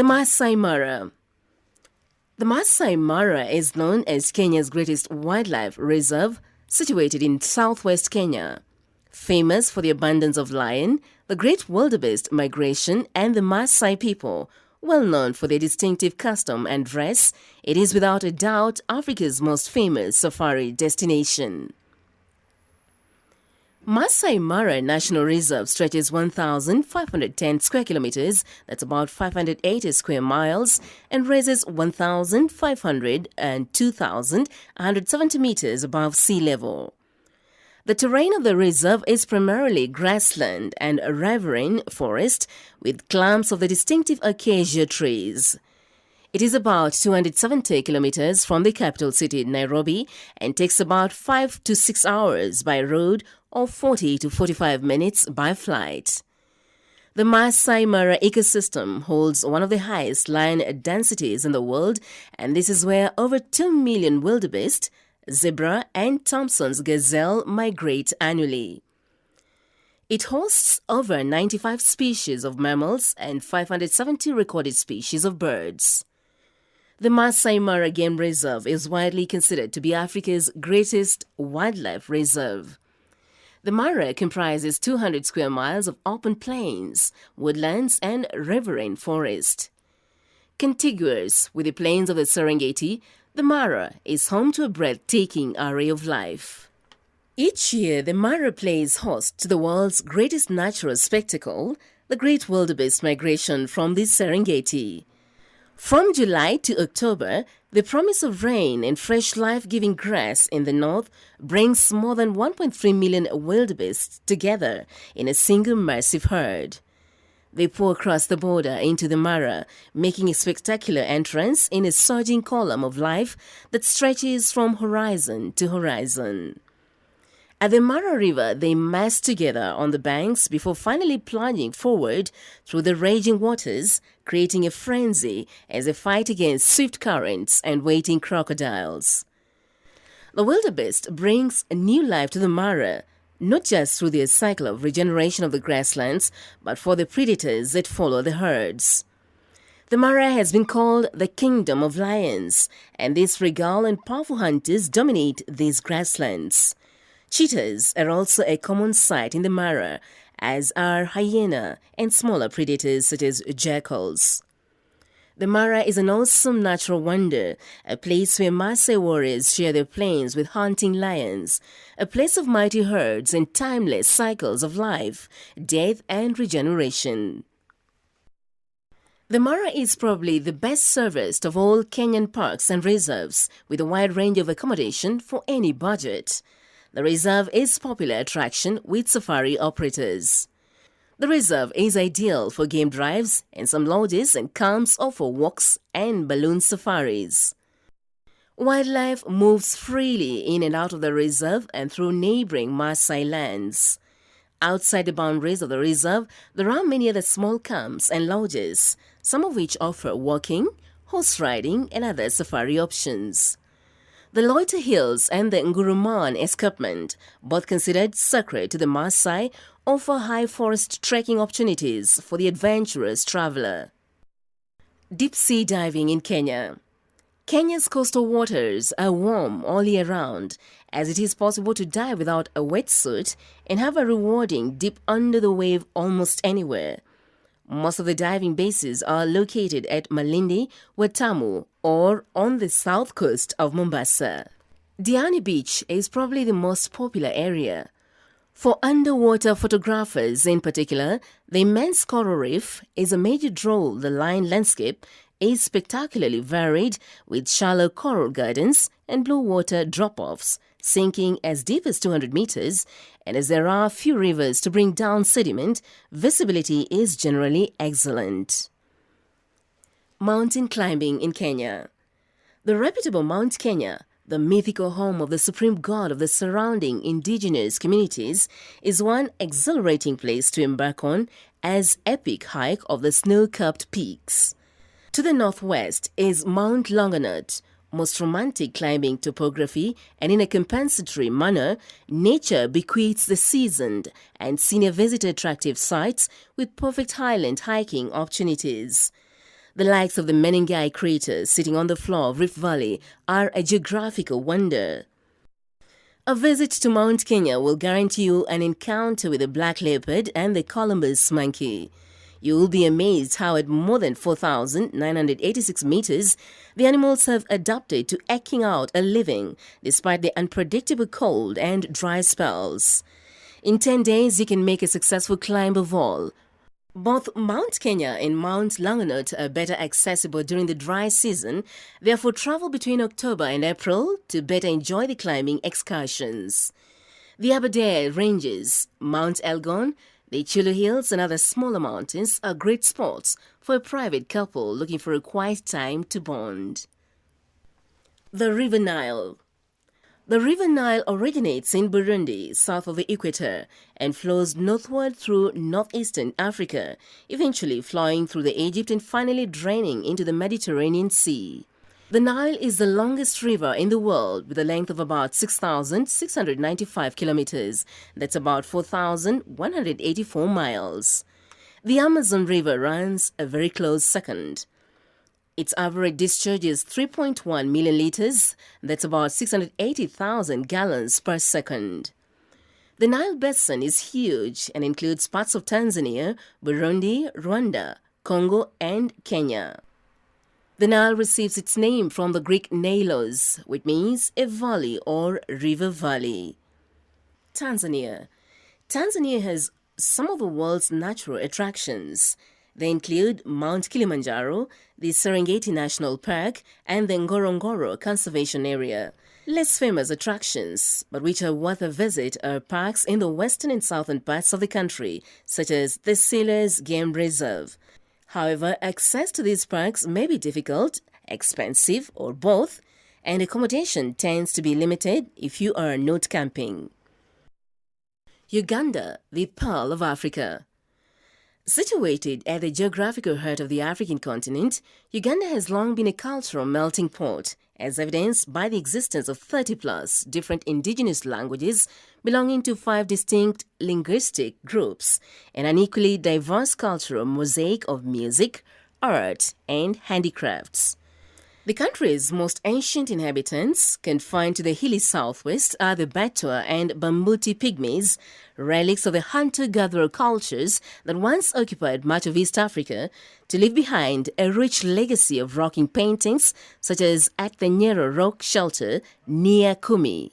The Masai Mara. The Masai Mara is known as Kenya's greatest wildlife reserve, situated in southwest Kenya. Famous for the abundance of lion, the great wildebeest migration, and the Masai people, well known for their distinctive custom and dress, it is without a doubt Africa's most famous safari destination. Masai Mara National Reserve stretches 1,510 square kilometers, that's about 580 square miles, and raises 1,500 and 2,170 meters above sea level. The terrain of the reserve is primarily grassland and a riverine forest with clumps of the distinctive acacia trees. It is about 270 kilometers from the capital city, Nairobi, and takes about 5 to 6 hours by road or 40 to 45 minutes by flight. The Masai Mara ecosystem holds one of the highest lion densities in the world, and this is where over 2 million wildebeest, zebra, and Thompson's gazelle migrate annually. It hosts over 95 species of mammals and 570 recorded species of birds. The Masai Mara Game Reserve is widely considered to be Africa's greatest wildlife reserve. The Mara comprises 200 square miles of open plains, woodlands, and riverine forest. Contiguous with the plains of the Serengeti, the Mara is home to a breathtaking array of life. Each year, the Mara plays host to the world's greatest natural spectacle, the Great Wildebeest Migration from the Serengeti. From July to October, the promise of rain and fresh life-giving grass in the north brings more than 1.3 million wildebeests together in a single massive herd. They pour across the border into the Mara, making a spectacular entrance in a surging column of life that stretches from horizon to horizon. At the Mara River, they mass together on the banks before finally plunging forward through the raging waters, creating a frenzy as they fight against swift currents and waiting crocodiles. The wildebeest brings new life to the Mara, not just through the cycle of regeneration of the grasslands, but for the predators that follow the herds. The Mara has been called the Kingdom of Lions, and these regal and powerful hunters dominate these grasslands. Cheetahs are also a common sight in the Mara, as are hyena and smaller predators such as jackals. The Mara is an awesome natural wonder, a place where Maasai warriors share their plains with hunting lions, a place of mighty herds and timeless cycles of life, death, and regeneration. The Mara is probably the best serviced of all Kenyan parks and reserves, with a wide range of accommodation for any budget. The reserve is a popular attraction with safari operators. The reserve is ideal for game drives, and some lodges and camps offer walks and balloon safaris. Wildlife moves freely in and out of the reserve and through neighboring Maasai lands. Outside the boundaries of the reserve, there are many other small camps and lodges, some of which offer walking, horse riding, and other safari options. The Loiter Hills and the Nguruman Escarpment, both considered sacred to the Maasai, offer high forest trekking opportunities for the adventurous traveler. Deep sea diving in Kenya. Kenya's coastal waters are warm all year round, as it is possible to dive without a wetsuit and have a rewarding dip under the wave almost anywhere. Most of the diving bases are located at Malindi, Watamu, or on the south coast of Mombasa. Diani Beach is probably the most popular area. For underwater photographers in particular, the immense coral reef is a major draw. The line landscape is spectacularly varied, with shallow coral gardens and blue water drop-offs, sinking as deep as 200 meters, and as there are few rivers to bring down sediment, visibility is generally excellent. Mountain climbing in Kenya. The reputable Mount Kenya, the mythical home of the supreme god of the surrounding indigenous communities, is one exhilarating place to embark on as epic hike of the snow-capped peaks. To the northwest is Mount Longonot, most romantic climbing topography, and in a compensatory manner, nature bequeaths the seasoned and senior visitor attractive sites with perfect highland hiking opportunities. The likes of the Menengai craters sitting on the floor of Rift Valley are a geographical wonder. A visit to Mount Kenya will guarantee you an encounter with the black leopard and the Columbus monkey. You will be amazed how at more than 4,986 meters, the animals have adapted to eking out a living despite the unpredictable cold and dry spells. In 10 days, you can make a successful climb of all. Both Mount Kenya and Mount Longonot are better accessible during the dry season, therefore travel between October and April to better enjoy the climbing excursions. The Aberdare Ranges, Mount Elgon, the Chulu Hills and other smaller mountains are great spots for a private couple looking for a quiet time to bond. The River Nile. The River Nile originates in Burundi, south of the equator, and flows northward through northeastern Africa, eventually flowing through Egypt and finally draining into the Mediterranean Sea. The Nile is the longest river in the world with a length of about 6,695 kilometers. That's about 4,184 miles. The Amazon River runs a very close second. Its average discharge is 3.1 million liters. That's about 680,000 gallons per second. The Nile Basin is huge and includes parts of Tanzania, Burundi, Rwanda, Congo, and Kenya. The Nile receives its name from the Greek Nailos, which means a valley or river valley. Tanzania. Tanzania has some of the world's natural attractions. They include Mount Kilimanjaro, the Serengeti National Park, and the Ngorongoro Conservation Area. Less famous attractions, but which are worth a visit, are parks in the western and southern parts of the country, such as the Siles Game Reserve. However, access to these parks may be difficult, expensive, or both, and accommodation tends to be limited if you are not camping. Uganda, the Pearl of Africa. Situated at the geographical heart of the African continent, Uganda has long been a cultural melting pot, as evidenced by the existence of 30-plus different indigenous languages belonging to 5 distinct linguistic groups, and an equally diverse cultural mosaic of music, art, and handicrafts. The country's most ancient inhabitants, confined to the hilly southwest, are the Batwa and Bambuti pygmies, relics of the hunter-gatherer cultures that once occupied much of East Africa, to leave behind a rich legacy of rocking paintings such as at the Nyero Rock Shelter near Kumi.